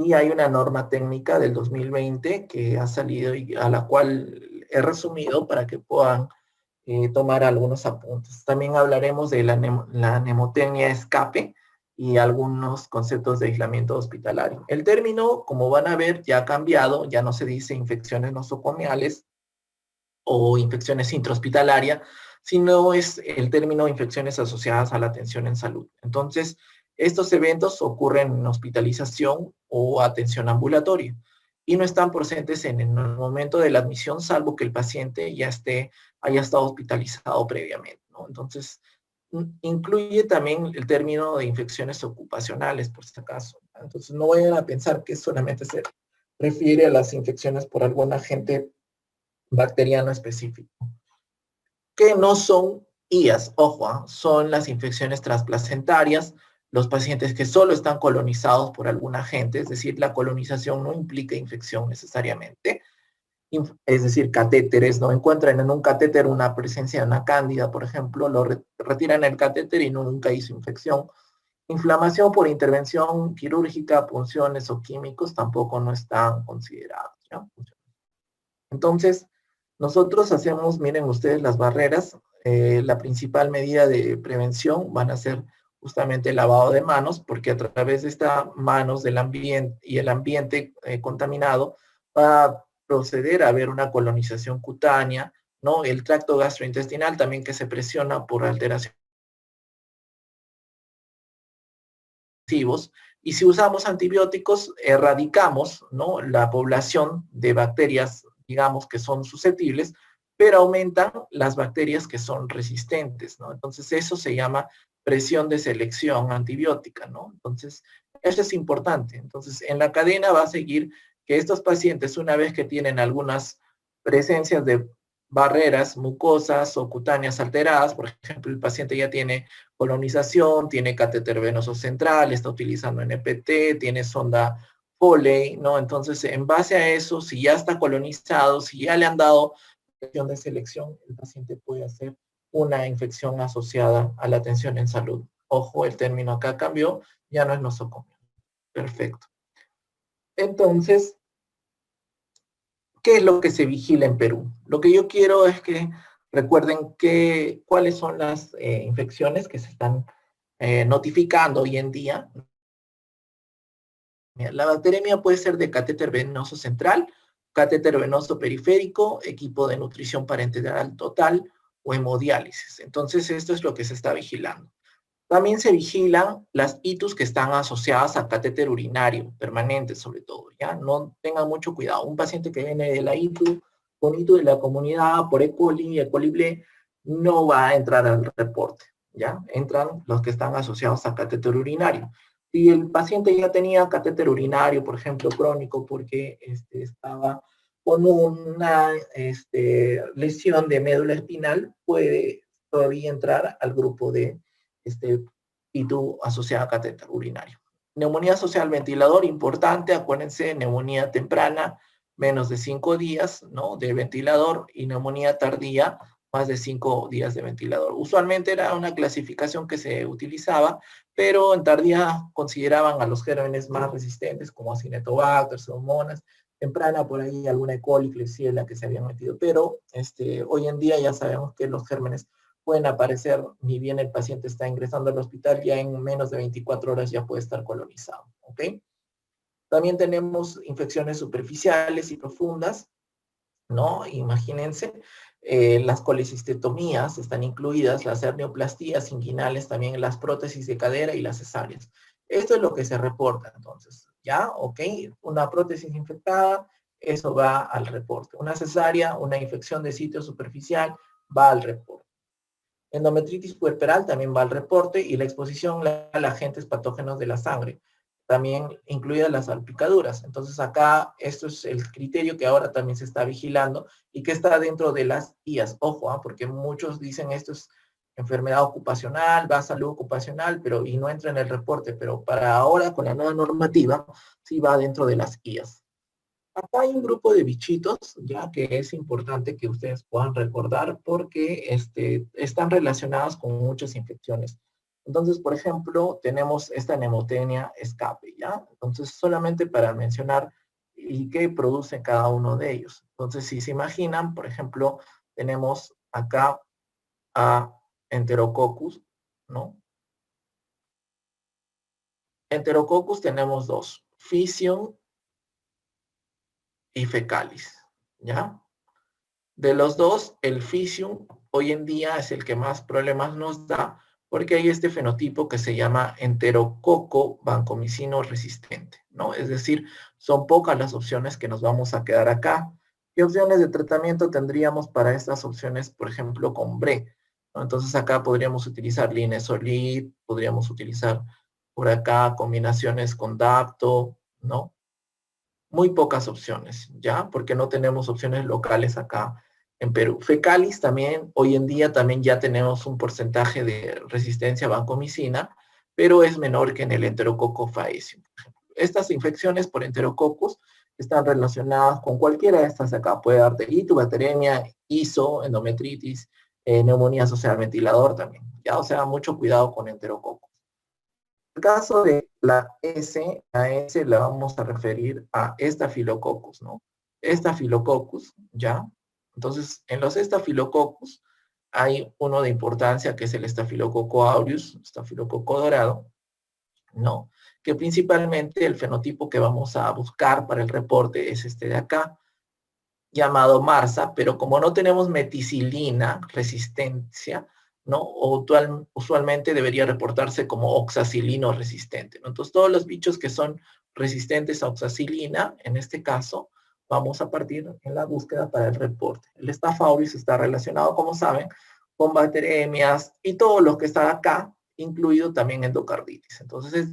y hay una norma técnica del 2020 que ha salido y a la cual he resumido para que puedan tomar algunos apuntes. También hablaremos de la mnemotecnia escape y algunos conceptos de aislamiento hospitalario. El término, como van a ver, ya ha cambiado, ya no se dice infecciones nosocomiales o infecciones intrahospitalarias, sino es el término infecciones asociadas a la atención en salud. Entonces, estos eventos ocurren en hospitalización o atención ambulatoria y no están presentes en el momento de la admisión, salvo que el paciente ya haya estado hospitalizado previamente, ¿no? Entonces, incluye también el término de infecciones ocupacionales, por si acaso. Entonces, no vayan a pensar que solamente se refiere a las infecciones por algún agente bacteriano específico, que no son IAS, ojo, son las infecciones transplacentarias, los pacientes que solo están colonizados por algún agente, es decir, la colonización no implica infección necesariamente, es decir, catéteres, no encuentran en un catéter una presencia de una cándida, por ejemplo, retiran el catéter y nunca hizo infección. Inflamación por intervención quirúrgica, punciones o químicos tampoco no están considerados, ¿ya? Entonces, nosotros hacemos, miren ustedes las barreras, la principal medida de prevención van a ser justamente el lavado de manos, porque a través de estas manos del ambiente y el ambiente contaminado va a proceder a haber una colonización cutánea, ¿no? El tracto gastrointestinal también que se presiona por alteraciones. Y si usamos antibióticos, erradicamos, ¿no?, la población de bacterias, digamos, que son susceptibles, pero aumentan las bacterias que son resistentes, ¿no? Entonces, eso se llama presión de selección antibiótica, ¿no? Entonces, eso es importante. Entonces, en la cadena va a seguir que estos pacientes, una vez que tienen algunas presencias de barreras mucosas o cutáneas alteradas, por ejemplo, el paciente ya tiene colonización, tiene catéter venoso central, está utilizando NPT, tiene sonda Foley, ¿no? Entonces, en base a eso, si ya está colonizado, si ya le han dado infección de selección, el paciente puede hacer una infección asociada a la atención en salud. Ojo, el término acá cambió, ya no es nosocomio. Perfecto. Entonces, ¿qué es lo que se vigila en Perú? Lo que yo quiero es que recuerden cuáles son las infecciones que se están notificando hoy en día. La bacteremia puede ser de catéter venoso central, catéter venoso periférico, equipo de nutrición parenteral total o hemodiálisis. Entonces, esto es lo que se está vigilando. También se vigilan las ITUs que están asociadas a catéter urinario, permanente sobre todo, ¿ya? No tengan mucho cuidado. Un paciente que viene de la ITU, con ITU de la comunidad, por E. coli, E. coli B, no va a entrar al reporte, ¿ya? Entran los que están asociados a catéter urinario. Si el paciente ya tenía catéter urinario, por ejemplo, crónico, porque estaba con una lesión de médula espinal, puede todavía entrar al grupo de ITU asociada a catéter urinario. Neumonía asociada al ventilador, importante, acuérdense, neumonía temprana, menos de 5 días, ¿no?, de ventilador, y neumonía tardía, más de 5 días de ventilador. Usualmente era una clasificación que se utilizaba, pero en tardía consideraban a los gérmenes más resistentes, como Acinetobacter, Pseudomonas, temprana por ahí alguna E. coli, Klebsiella que se habían metido, pero hoy en día ya sabemos que los gérmenes pueden aparecer, ni bien el paciente está ingresando al hospital, ya en menos de 24 horas ya puede estar colonizado, ¿ok? También tenemos infecciones superficiales y profundas, ¿no? Imagínense, las colecistotomías están incluidas, las hernioplastías inguinales, también las prótesis de cadera y las cesáreas. Esto es lo que se reporta, entonces, ¿ya? ¿Ok? Una prótesis infectada, eso va al reporte. Una cesárea, una infección de sitio superficial, va al reporte. Endometritis puerperal también va al reporte, y la exposición a agentes patógenos de la sangre, también incluidas las salpicaduras. Entonces acá esto es el criterio que ahora también se está vigilando y que está dentro de las IAS. Ojo, porque muchos dicen esto es enfermedad ocupacional, va a salud ocupacional, y no entra en el reporte, pero para ahora con la nueva normativa sí va dentro de las IAS. Acá hay un grupo de bichitos, ya que es importante que ustedes puedan recordar porque están relacionados con muchas infecciones. Entonces, por ejemplo, tenemos esta Pneumotenia escape, ¿ya? Entonces, solamente para mencionar y qué produce cada uno de ellos. Entonces, si se imaginan, por ejemplo, tenemos acá a Enterococcus, ¿no? Enterococcus tenemos dos, Physium y Fecalis, ¿ya? De los dos, el Physium hoy en día es el que más problemas nos da porque hay este fenotipo que se llama enterococo vancomicino resistente, ¿no? Es decir, son pocas las opciones que nos vamos a quedar acá. ¿Qué opciones de tratamiento tendríamos para estas opciones, por ejemplo, con BRE? ¿No? Entonces acá podríamos utilizar Linezolid, podríamos utilizar por acá combinaciones con Dapto, ¿no? Muy pocas opciones, ¿ya? Porque no tenemos opciones locales acá en Perú. Fecalis también, hoy en día también ya tenemos un porcentaje de resistencia a vancomicina, pero es menor que en el enterococo faecium. Estas infecciones por enterococos están relacionadas con cualquiera de estas de acá. Puede dar dermatitis, bacteremia, ISO, endometritis, neumonía asociada al ventilador también, ¿ya? O sea, mucho cuidado con enterococos. El caso de la S, a S la vamos a referir a Staphylococcus, ¿no? Staphylococcus, ¿ya? Entonces, en los Staphylococcus hay uno de importancia que es el Staphylococcus aureus, estafilococo dorado, ¿no? Que principalmente el fenotipo que vamos a buscar para el reporte es este de acá, llamado MARSA, pero como no tenemos meticilina, resistencia, ¿no? Usualmente debería reportarse como oxacilino resistente, ¿no? Entonces, todos los bichos que son resistentes a oxacilina, en este caso, vamos a partir en la búsqueda para el reporte. El Staph aureus está relacionado, como saben, con bacteriemias y todo lo que está acá, incluido también endocarditis. Entonces,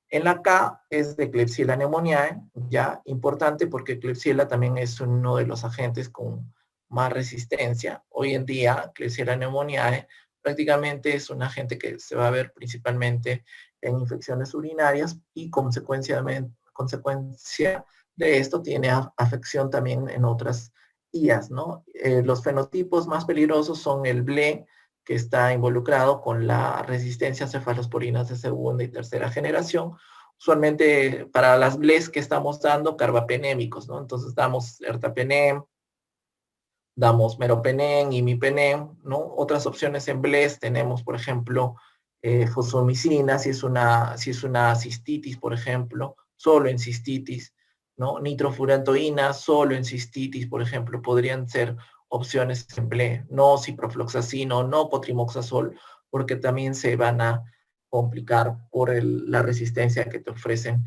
en la K es de Klebsiella pneumoniae, ya importante porque Klebsiella también es uno de los agentes con más resistencia. Hoy en día, Klebsiella pneumoniae prácticamente es un agente que se va a ver principalmente en infecciones urinarias y consecuencia de esto tiene afección también en otras IAs, ¿no? Los fenotipos más peligrosos son el BLE, que está involucrado con la resistencia a cefalosporinas de segunda y tercera generación. Usualmente para las BLES que estamos dando, carbapenémicos, ¿no? Entonces damos ertapenem, damos meropenem, imipenem, ¿no? Otras opciones en BLES tenemos, por ejemplo, fosfomicina, si es una cistitis, por ejemplo, solo en cistitis, ¿no? Nitrofurantoína, solo en cistitis, por ejemplo, podrían ser opciones en BLE, no ciprofloxacino, no cotrimoxazol, porque también se van a complicar por la resistencia que te ofrecen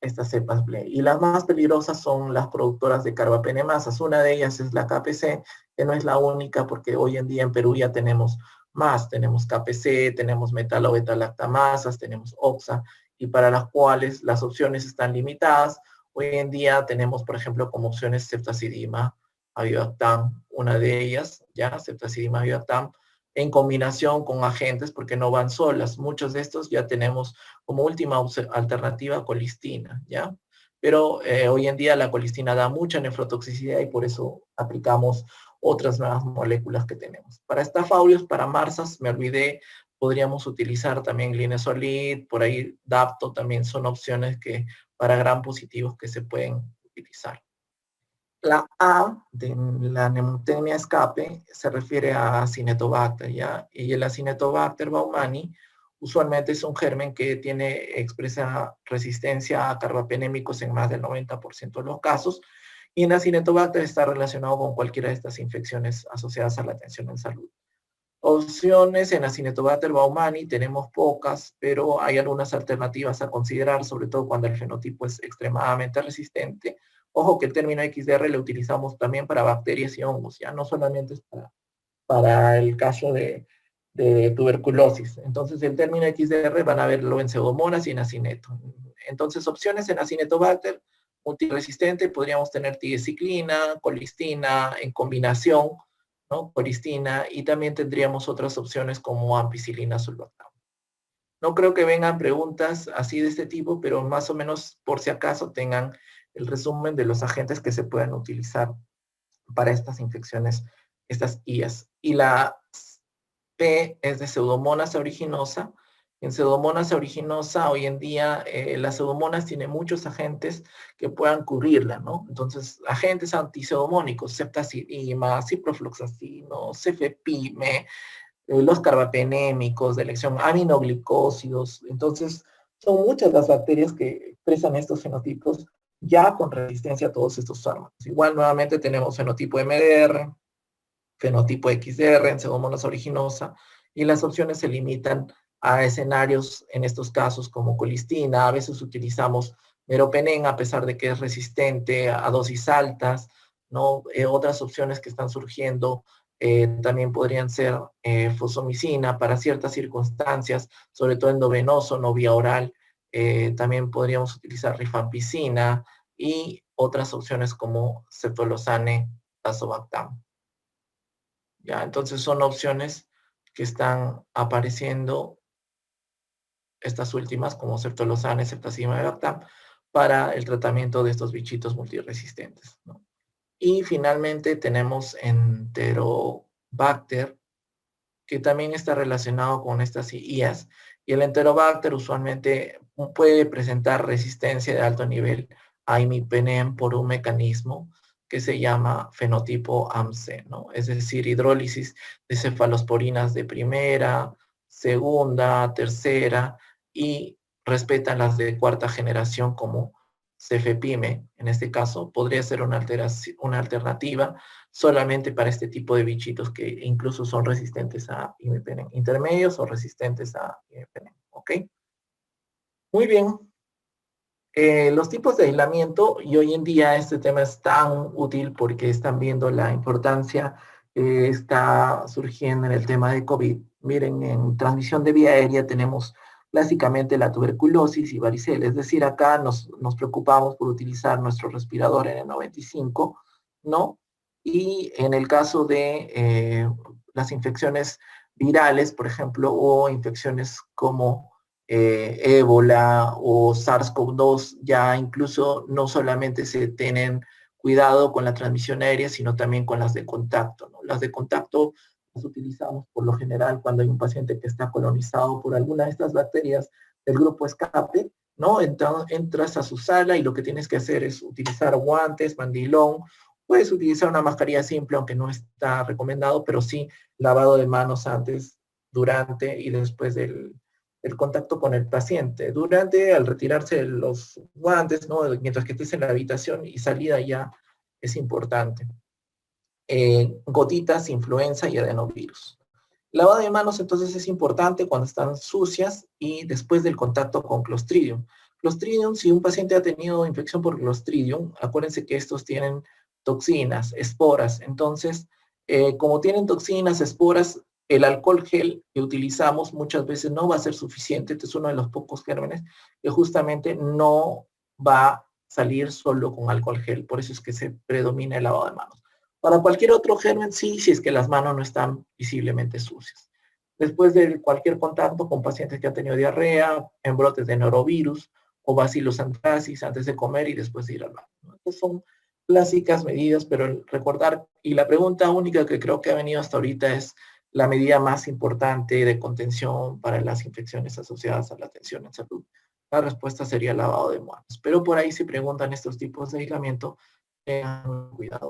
estas cepas BLE. Y las más peligrosas son las productoras de carbapenemasas. Una de ellas es la KPC, que no es la única porque hoy en día en Perú ya tenemos más. Tenemos KPC, tenemos metalobetalactamasas, tenemos OXA, y para las cuales las opciones están limitadas. Hoy en día tenemos, por ejemplo, como opciones ceftazidima, avibactam, una de ellas, ya, ceftazidima, avibactam, en combinación con agentes porque no van solas. Muchos de estos ya tenemos como última alternativa colistina, ¿ya? Pero hoy en día la colistina da mucha nefrotoxicidad y por eso aplicamos otras nuevas moléculas que tenemos. Para Staph aureus, para MARSAs, me olvidé, podríamos utilizar también Linezolid, por ahí Dapto también son opciones que para gram positivos que se pueden utilizar. La A de la Pneumotenia escape se refiere a Acinetobacter, ¿ya? Y el Acinetobacter baumannii usualmente es un germen que expresa resistencia a carbapenémicos en más del 90% de los casos, y en Acinetobacter está relacionado con cualquiera de estas infecciones asociadas a la atención en salud. Opciones en Acinetobacter baumannii tenemos pocas, pero hay algunas alternativas a considerar, sobre todo cuando el fenotipo es extremadamente resistente. Ojo que el término XDR lo utilizamos también para bacterias y hongos, ya no solamente es para el caso de tuberculosis. Entonces el término XDR van a verlo en pseudomonas y en acineto. Entonces opciones en Acinetobacter multiresistente, podríamos tener tiaciclina, colistina en combinación, ¿no? Colistina, y también tendríamos otras opciones como ampicilina, sulbactam. No creo que vengan preguntas así de este tipo, pero más o menos por si acaso tengan el resumen de los agentes que se pueden utilizar para estas infecciones estas IAS. Y la P es de Pseudomonas aeruginosa. En Pseudomonas aeruginosa, hoy en día, las pseudomonas tienen muchos agentes que puedan cubrirla, ¿no? Entonces, agentes antipseudomónicos, ceftazidima, ciprofloxacino, cefepime, los carbapenémicos, de elección, aminoglicósidos. Entonces, son muchas las bacterias que expresan estos fenotipos ya con resistencia a todos estos fármacos. Igual, nuevamente, tenemos fenotipo MDR, fenotipo XDR en Pseudomonas aeruginosa, y las opciones se limitan a escenarios, en estos casos, como colistina. A veces utilizamos meropenem, a pesar de que es resistente a dosis altas, ¿no? Otras opciones que están surgiendo también podrían ser fosomicina para ciertas circunstancias, sobre todo endovenoso, no vía oral. También podríamos utilizar rifampicina y otras opciones como ceftolozane, tazobactam. ¿Ya? Entonces son opciones que están apareciendo, estas últimas, como ceftolozane, ceftazidima y bactam, para el tratamiento de estos bichitos multiresistentes, ¿no? Y finalmente tenemos Enterobacter, que también está relacionado con estas IAS. Y el Enterobacter usualmente puede presentar resistencia de alto nivel a imipenem por un mecanismo que se llama fenotipo AMC, ¿no? Es decir, hidrólisis de cefalosporinas de primera, segunda, tercera, y respetan las de cuarta generación como cefepime. En este caso, podría ser una alternativa solamente para este tipo de bichitos que incluso son resistentes a imipenem, intermedios o resistentes a imipenem, ¿ok? Muy bien. Los tipos de aislamiento, y hoy en día este tema es tan útil porque están viendo la importancia que está surgiendo en el tema de COVID. Miren, en transmisión de vía aérea tenemos clásicamente la tuberculosis y varicela, es decir, acá nos preocupamos por utilizar nuestro respirador N95, ¿no? Y en el caso de las infecciones virales, por ejemplo, o infecciones como ébola o SARS-CoV-2, ya incluso no solamente se tienen cuidado con la transmisión aérea, sino también con las de contacto, ¿no? Las de contacto las utilizamos por lo general cuando hay un paciente que está colonizado por alguna de estas bacterias del grupo escape, ¿no? Entonces, entras a su sala y lo que tienes que hacer es utilizar guantes, mandilón, puedes utilizar una mascarilla simple, aunque no está recomendado, pero sí lavado de manos antes, durante y después el contacto con el paciente. Durante, al retirarse los guantes, ¿no? Mientras que estés en la habitación, y salida ya es importante. Gotitas, influenza y adenovirus. Lavado de manos entonces es importante cuando están sucias y después del contacto con Clostridium. Clostridium, si un paciente ha tenido infección por Clostridium, acuérdense que estos tienen toxinas, esporas. Entonces, como tienen toxinas, esporas, el alcohol gel que utilizamos muchas veces no va a ser suficiente. Este es uno de los pocos gérmenes que justamente no va a salir solo con alcohol gel. Por eso es que se predomina el lavado de manos. Para cualquier otro germen, sí, si es que las manos no están visiblemente sucias. Después de cualquier contacto con pacientes que han tenido diarrea, en brotes de norovirus o bacillus anthracis antes de comer y después de ir al baño, ¿no? Estas son clásicas medidas, pero recordar, y la pregunta única que creo que ha venido hasta ahorita es la medida más importante de contención para las infecciones asociadas a la atención en salud. La respuesta sería el lavado de manos. Pero por ahí se preguntan estos tipos de aislamiento, tengan cuidado.